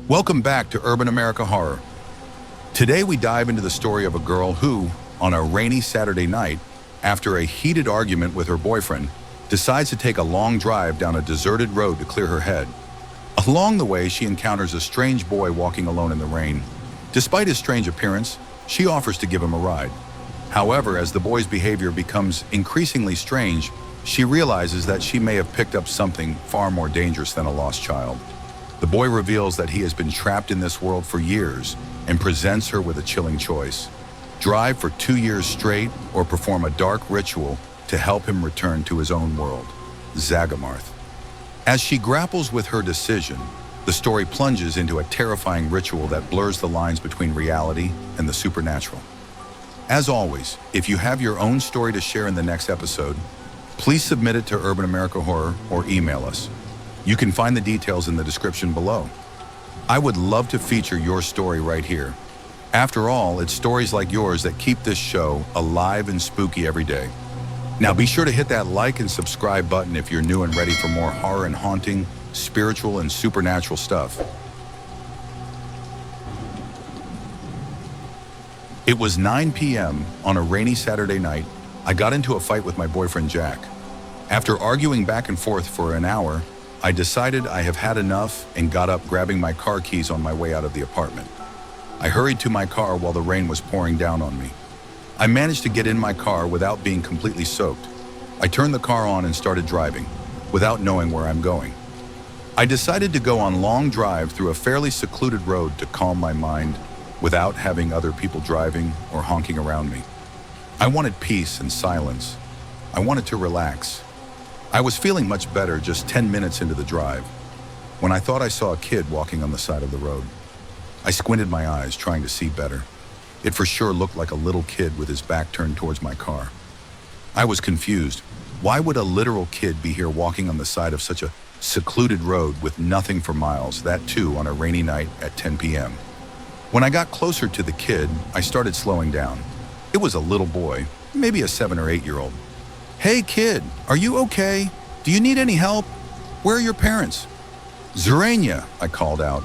Welcome back to Urban America Horror. Today we dive into the story of a girl who, on a rainy Saturday night, after a heated argument with her boyfriend, decides to take a long drive down a deserted road to clear her head. Along the way, she encounters a strange boy walking alone in the rain. Despite his strange appearance, she offers to give him a ride. However, as the boy's behavior becomes increasingly strange, she realizes that she may have picked up something far more dangerous than a lost child. The boy reveals that he has been trapped in this world for years and presents her with a chilling choice: drive for 2 years straight or perform a dark ritual to help him return to his own world, Zagamarth. As she grapples with her decision, the story plunges into a terrifying ritual that blurs the lines between reality and the supernatural. As always, if you have your own story to share in the next episode, please submit it to Urban America Horror or email us. You can find the details in the description below. I would love to feature your story right here. After all, it's stories like yours that keep this show alive and spooky every day. Now be sure to hit that like and subscribe button if you're new and ready for more horror and haunting, spiritual and supernatural stuff. It was 9 p.m. on a rainy Saturday night. I got into a fight with my boyfriend Jack. After arguing back and forth for an hour, I decided I have had enough and got up, grabbing my car keys on my way out of the apartment. I hurried to my car while the rain was pouring down on me. I managed to get in my car without being completely soaked. I turned the car on and started driving, without knowing where I'm going. I decided to go on a long drive through a fairly secluded road to calm my mind without having other people driving or honking around me. I wanted peace and silence. I wanted to relax. I was feeling much better just 10 minutes into the drive when I thought I saw a kid walking on the side of the road. I squinted my eyes, trying to see better. It for sure looked like a little kid with his back turned towards my car. I was confused. Why would a literal kid be here walking on the side of such a secluded road with nothing for miles, that too on a rainy night at 10 p.m.? When I got closer to the kid, I started slowing down. It was a little boy, maybe a 7 or 8-year-old. "Hey kid, are you okay? Do you need any help? Where are your parents?" "Zerania," I called out.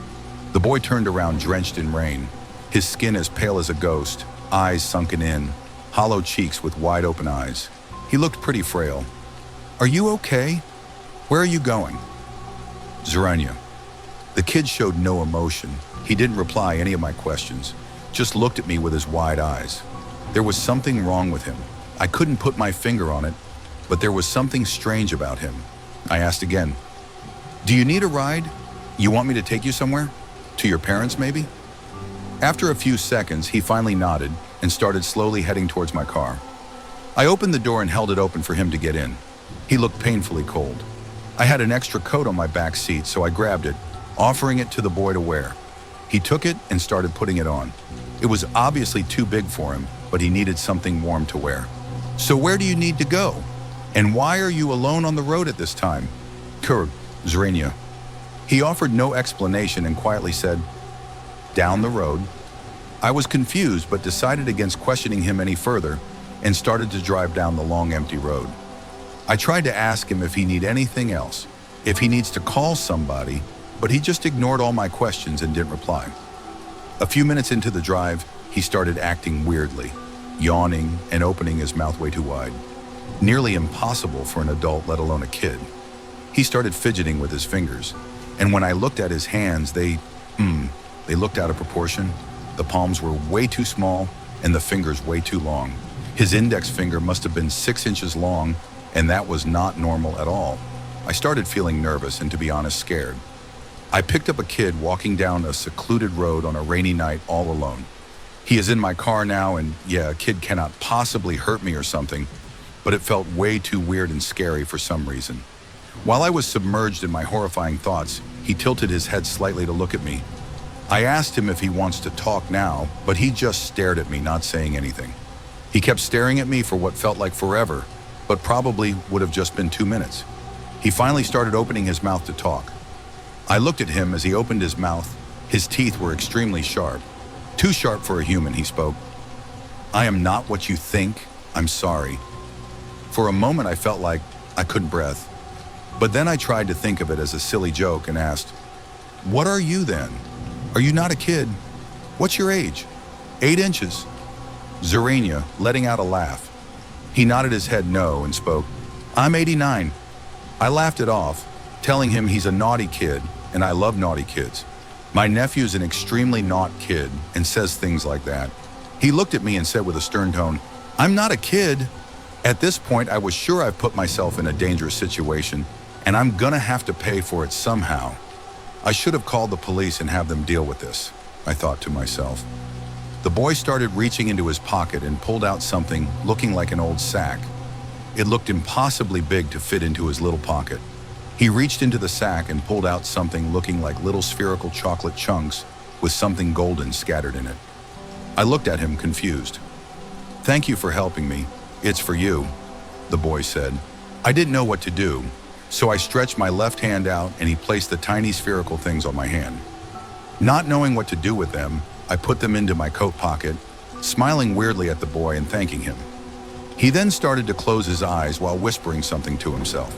The boy turned around, drenched in rain. His skin as pale as a ghost, eyes sunken in, hollow cheeks with wide open eyes. He looked pretty frail. "Are you okay? Where are you going?" "Zerania." The kid showed no emotion. He didn't reply any of my questions, just looked at me with his wide eyes. There was something wrong with him. I couldn't put my finger on it, but there was something strange about him. I asked again, "Do you need a ride? You want me to take you somewhere? To your parents, maybe?" After a few seconds, he finally nodded and started slowly heading towards my car. I opened the door and held it open for him to get in. He looked painfully cold. I had an extra coat on my back seat, so I grabbed it, offering it to the boy to wear. He took it and started putting it on. It was obviously too big for him, but he needed something warm to wear. "So where do you need to go? And why are you alone on the road at this time?" Zerania. He offered no explanation and quietly said, "Down the road." I was confused but decided against questioning him any further and started to drive down the long empty road. I tried to ask him if he needed anything else, if he needs to call somebody, but he just ignored all my questions and didn't reply. A few minutes into the drive, he started acting weirdly, yawning and opening his mouth way too wide. Nearly impossible for an adult, let alone a kid. He started fidgeting with his fingers, and when I looked at his hands, they looked out of proportion. The palms were way too small and the fingers way too long. His index finger must have been 6 inches long, and that was not normal at all. I started feeling nervous and, to be honest, scared. I picked up a kid walking down a secluded road on a rainy night all alone. He is in my car now, and yeah, a kid cannot possibly hurt me or something, but it felt way too weird and scary for some reason. While I was submerged in my horrifying thoughts, he tilted his head slightly to look at me. I asked him if he wants to talk now, but he just stared at me, not saying anything. He kept staring at me for what felt like forever, but probably would have just been 2 minutes. He finally started opening his mouth to talk. I looked at him as he opened his mouth. His teeth were extremely sharp. Too sharp for a human, he spoke. "I am not what you think. I'm sorry." For a moment, I felt like I couldn't breathe. But then I tried to think of it as a silly joke and asked, "What are you then?" Are you not a kid? What's your age? 8 inches. Zerania, letting out a laugh. He nodded his head no and spoke, I'm 89. I laughed it off, telling him he's a naughty kid, and I love naughty kids. My nephew's an extremely naughty kid and says things like that. He looked at me and said with a stern tone, I'm not a kid. At this point, I was sure I've put myself in a dangerous situation, and I'm gonna have to pay for it somehow. I should have called the police and have them deal with this, I thought to myself. The boy started reaching into his pocket and pulled out something looking like an old sack. It looked impossibly big to fit into his little pocket. He reached into the sack and pulled out something looking like little spherical chocolate chunks with something golden scattered in it. I looked at him confused. Thank you for helping me. It's for you, the boy said. I didn't know what to do, so I stretched my left hand out and he placed the tiny spherical things on my hand. Not knowing what to do with them, I put them into my coat pocket, smiling weirdly at the boy and thanking him. He then started to close his eyes while whispering something to himself.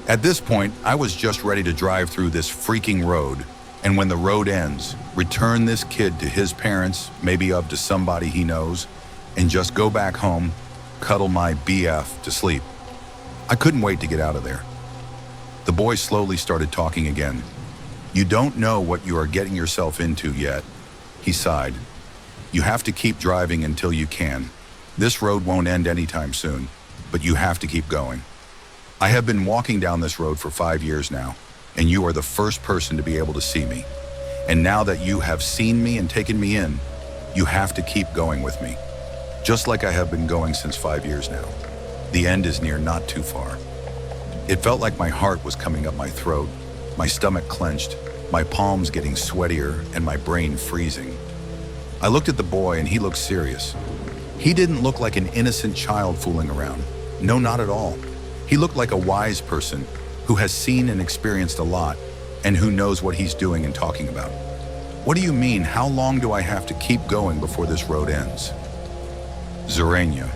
At this point, I was just ready to drive through this freaking road, and when the road ends, return this kid to his parents, maybe up to somebody he knows, and just go back home, cuddle my BF to sleep. I couldn't wait to get out of there. The boy slowly started talking again. You don't know what you are getting yourself into yet. He sighed. You have to keep driving until you can. This road won't end anytime soon, but you have to keep going. I have been walking down this road for 5 years now, and you are the first person to be able to see me. And now that you have seen me and taken me in, you have to keep going with me. Just like I have been going since 5 years now. The end is near, not too far. It felt like my heart was coming up my throat, my stomach clenched, my palms getting sweatier, and my brain freezing. I looked at the boy and he looked serious. He didn't look like an innocent child fooling around. No, not at all. He looked like a wise person who has seen and experienced a lot and who knows what he's doing and talking about. What do you mean? How long do I have to keep going before this road ends? Zerania.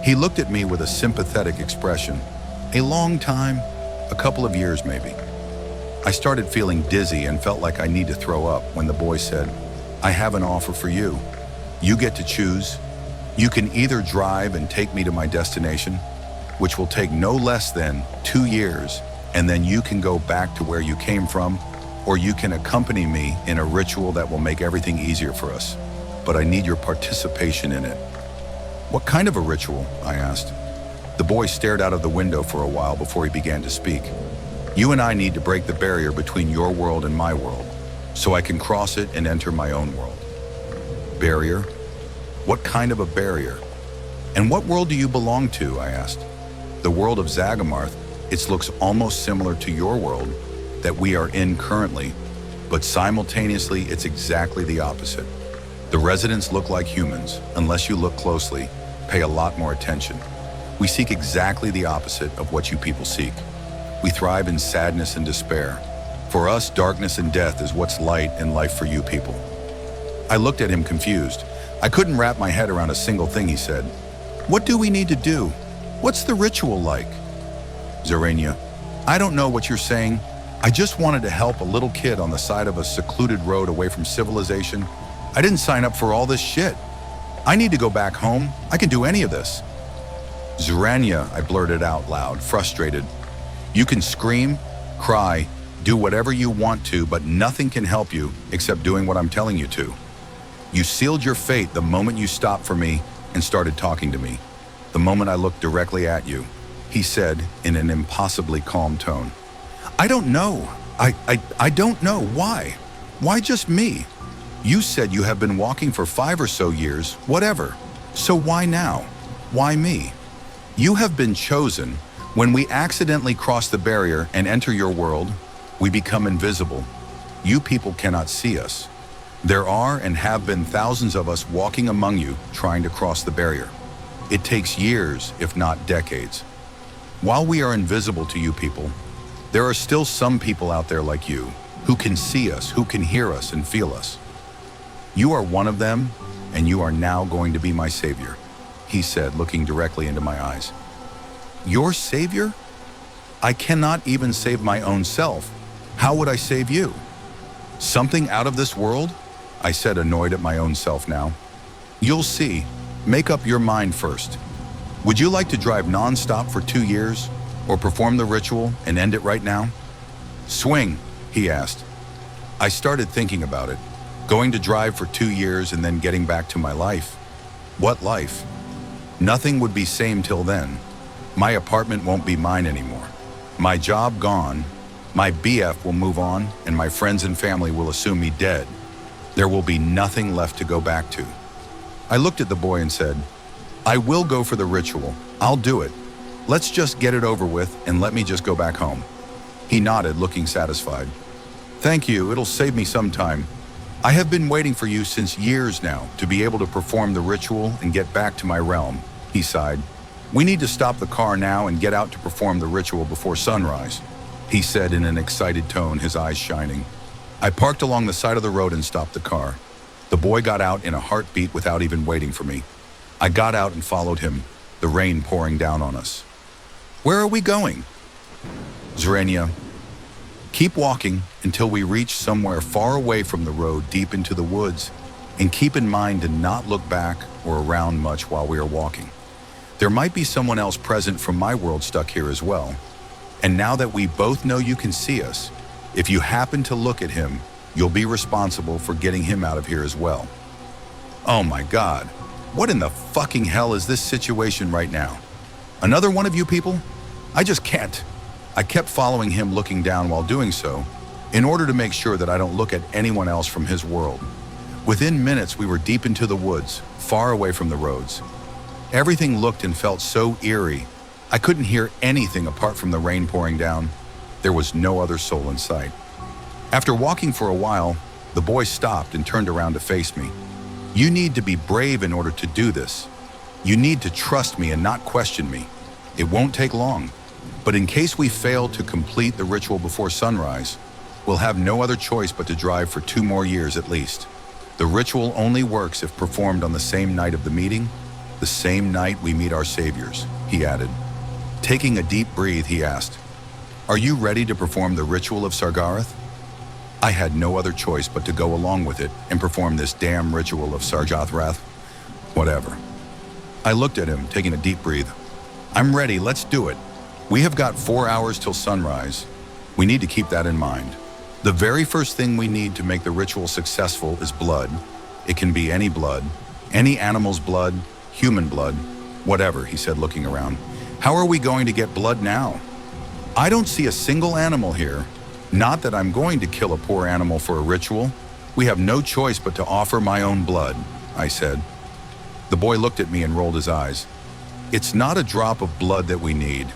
He looked at me with a sympathetic expression. A long time, a couple of years maybe. I started feeling dizzy and felt like I need to throw up when the boy said, I have an offer for you. You get to choose. You can either drive and take me to my destination, which will take no less than 2 years, and then you can go back to where you came from, or you can accompany me in a ritual that will make everything easier for us. But I need your participation in it. What kind of a ritual? I asked. The boy stared out of the window for a while before he began to speak. You and I need to break the barrier between your world and my world, so I can cross it and enter my own world. Barrier? What kind of a barrier? And what world do you belong to? I asked. The world of Zagamarth. It looks almost similar to your world that we are in currently, but simultaneously it's exactly the opposite. The residents look like humans, unless you look closely, pay a lot more attention. We seek exactly the opposite of what you people seek. We thrive in sadness and despair. For us, darkness and death is what's light and life for you people. I looked at him confused. I couldn't wrap my head around a single thing he said. What do we need to do? What's the ritual like? Zerania, I don't know what you're saying. I just wanted to help a little kid on the side of a secluded road away from civilization. I didn't sign up for all this shit. I need to go back home. I can do any of this. Zerania, I blurted out loud, frustrated. You can scream, cry, do whatever you want to, but nothing can help you except doing what I'm telling you to. You sealed your fate the moment you stopped for me and started talking to me. The moment I looked directly at you, he said in an impossibly calm tone. I don't know. I don't know. Why? Why just me? You said you have been walking for 5 or so years, whatever. So why now? Why me? You have been chosen. When we accidentally cross the barrier and enter your world, we become invisible. You people cannot see us. There are and have been thousands of us walking among you trying to cross the barrier. It takes years, if not decades. While we are invisible to you people, there are still some people out there like you who can see us, who can hear us and feel us. You are one of them, and you are now going to be my savior, he said, looking directly into my eyes. Your savior? I cannot even save my own self. How would I save you? Something out of this world? I said, annoyed at my own self now. You'll see. Make up your mind first. Would you like to drive non-stop for 2 years? Or perform the ritual and end it right now? Swing, he asked. I started thinking about it. Going to drive for 2 years and then getting back to my life. What life? Nothing would be same till then. My apartment won't be mine anymore. My job gone. My BF will move on, and my friends and family will assume me dead. There will be nothing left to go back to. I looked at the boy and said, I will go for the ritual. I'll do it. Let's just get it over with and let me just go back home. He nodded, looking satisfied. Thank you, it'll save me some time. I have been waiting for you since years now to be able to perform the ritual and get back to my realm, he sighed. We need to stop the car now and get out to perform the ritual before sunrise, he said in an excited tone, his eyes shining. I parked along the side of the road and stopped the car. The boy got out in a heartbeat without even waiting for me. I got out and followed him, the rain pouring down on us. Where are we going? Zrenia. Keep walking until we reach somewhere far away from the road, deep into the woods, and keep in mind to not look back or around much while we are walking. There might be someone else present from my world stuck here as well. And now that we both know you can see us, if you happen to look at him, you'll be responsible for getting him out of here as well. Oh my God, what in the fucking hell is this situation right now? Another one of you people? I just can't. I kept following him, looking down while doing so, in order to make sure that I don't look at anyone else from his world. Within minutes, we were deep into the woods, far away from the roads. Everything looked and felt so eerie. I couldn't hear anything apart from the rain pouring down. There was no other soul in sight. After walking for a while, the boy stopped and turned around to face me. You need to be brave in order to do this. You need to trust me and not question me. It won't take long. But in case we fail to complete the ritual before sunrise, we'll have no other choice but to drive for 2 more years at least. The ritual only works if performed on the same night of the meeting, the same night we meet our saviors, he added. Taking a deep breath, he asked, Are you ready to perform the ritual of Sargharath? I had no other choice but to go along with it and perform this damn ritual of Sargharath. Whatever. I looked at him, taking a deep breath. I'm ready, let's do it. We have got 4 hours till sunrise. We need to keep that in mind. The very first thing we need to make the ritual successful is blood. It can be any blood, any animal's blood, human blood, whatever, he said, looking around. How are we going to get blood now? I don't see a single animal here. Not that I'm going to kill a poor animal for a ritual. We have no choice but to offer my own blood, I said. The boy looked at me and rolled his eyes. It's not a drop of blood that we need,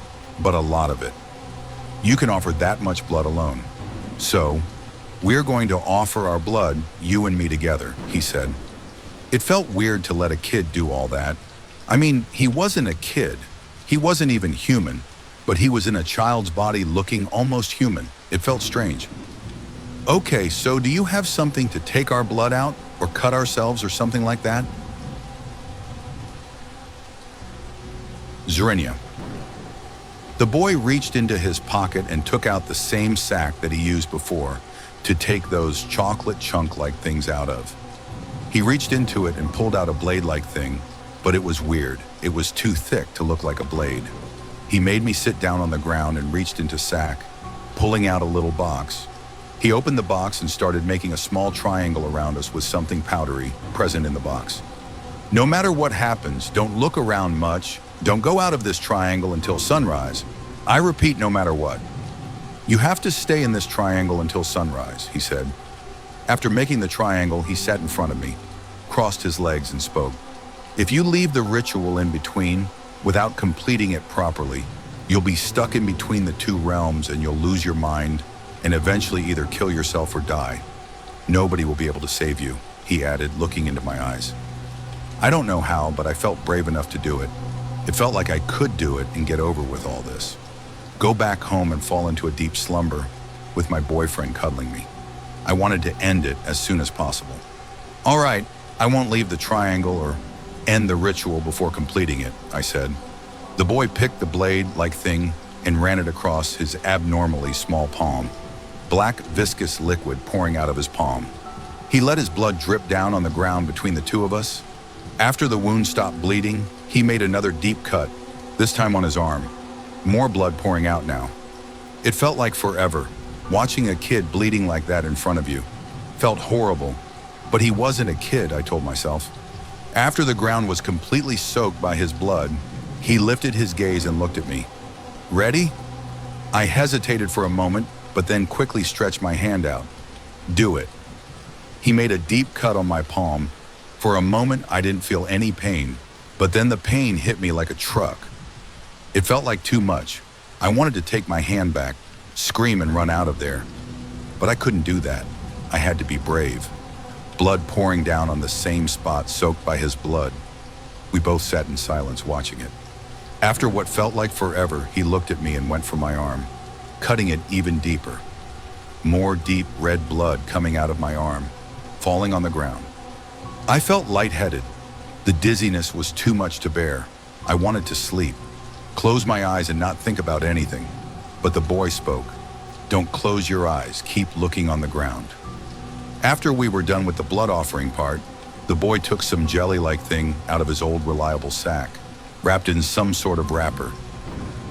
but a lot of it. You can offer that much blood alone. So, we're going to offer our blood, you and me together, he said. It felt weird to let a kid do all that. I mean, he wasn't a kid. He wasn't even human, but he was in a child's body looking almost human. It felt strange. Okay, so do you have something to take our blood out or cut ourselves or something like that? Zrenia. The boy reached into his pocket and took out the same sack that he used before to take those chocolate chunk-like things out of. He reached into it and pulled out a blade-like thing, but it was weird. It was too thick to look like a blade. He made me sit down on the ground and reached into sack, pulling out a little box. He opened the box and started making a small triangle around us with something powdery present in the box. No matter what happens, don't look around much. Don't go out of this triangle until sunrise. I repeat, no matter what. You have to stay in this triangle until sunrise, he said. After making the triangle, he sat in front of me, crossed his legs and spoke. If you leave the ritual in between, without completing it properly, you'll be stuck in between the 2 realms and you'll lose your mind and eventually either kill yourself or die. Nobody will be able to save you, he added, looking into my eyes. I don't know how, but I felt brave enough to do it. It felt like I could do it and get over with all this. Go back home and fall into a deep slumber with my boyfriend cuddling me. I wanted to end it as soon as possible. All right, I won't leave the triangle or end the ritual before completing it, I said. The boy picked the blade-like thing and ran it across his abnormally small palm, black, viscous liquid pouring out of his palm. He let his blood drip down on the ground between the two of us. After the wound stopped bleeding, he made another deep cut, this time on his arm. More blood pouring out now. It felt like forever. Watching a kid bleeding like that in front of you felt horrible, but he wasn't a kid, I told myself. After the ground was completely soaked by his blood, he lifted his gaze and looked at me. Ready? I hesitated for a moment, but then quickly stretched my hand out. Do it. He made a deep cut on my palm. For a moment, I didn't feel any pain, but then the pain hit me like a truck. It felt like too much. I wanted to take my hand back, scream and run out of there. But I couldn't do that. I had to be brave. Blood pouring down on the same spot soaked by his blood. We both sat in silence watching it. After what felt like forever, he looked at me and went for my arm, cutting it even deeper. More deep red blood coming out of my arm, falling on the ground. I felt lightheaded. The dizziness was too much to bear. I wanted to sleep, close my eyes and not think about anything. But the boy spoke. Don't close your eyes, keep looking on the ground. After we were done with the blood offering part, the boy took some jelly-like thing out of his old reliable sack, wrapped in some sort of wrapper.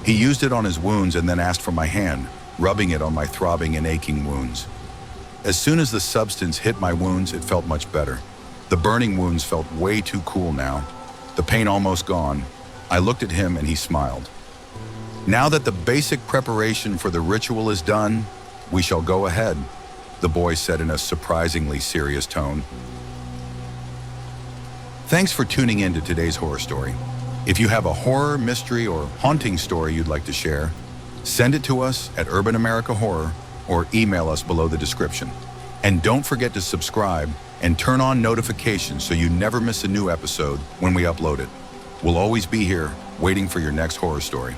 He used it on his wounds and then asked for my hand, rubbing it on my throbbing and aching wounds. As soon as the substance hit my wounds, it felt much better. The burning wounds felt way too cool now. The pain almost gone. I looked at him and he smiled. Now that the basic preparation for the ritual is done, we shall go ahead, the boy said in a surprisingly serious tone. Thanks for tuning in to today's horror story. If you have a horror, mystery, or haunting story you'd like to share, send it to us at Urban America Horror or email us below the description. And don't forget to subscribe and turn on notifications so you never miss a new episode when we upload it. We'll always be here waiting for your next horror story.